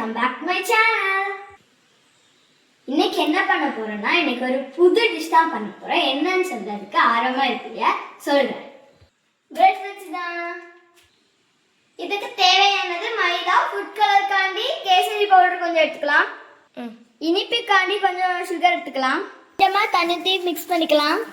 Welcome back to my channel. இன்னைக்கு என்ன பண்ண போறேன்னா இன்னைக்கு ஒரு புது டிஷ் தான் பண்ண போறேன். என்னன்னு சொல்றதுக்கு ஆர்வமா இருக்கீங்க சொல்றேன். பிரெட் வச்சு தான். இதுக்கு தேவையானது மைதா, ஃபுட் கலர் காண்டி கேசரி பவுடர் கொஞ்சம் எடுத்துக்கலாம். இனிப்புக்காண்டி கொஞ்சம் சுகர் எடுத்துக்கலாம். கொஞ்சமாக தண்ணி மிக்ஸ் பண்ணிக்கலாம்.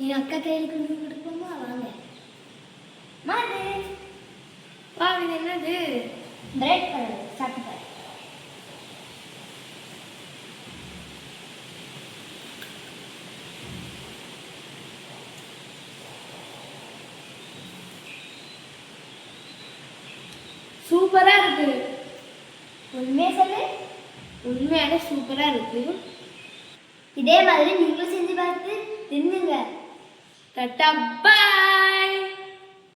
என் அக்கா கையில் கொண்டு கொடுப்போமா? வாங்க மாது. வா, இது என்னது? பிரெட் கலர் சாப்பிட்டு. சூப்பரா இருக்கு. உண்மையை சொல்லு. உண்மையாலே சூப்பரா இருக்கு. இதே மாதிரி நீங்களும் செஞ்சு பார்த்து தின்னுங்க. டட்டா.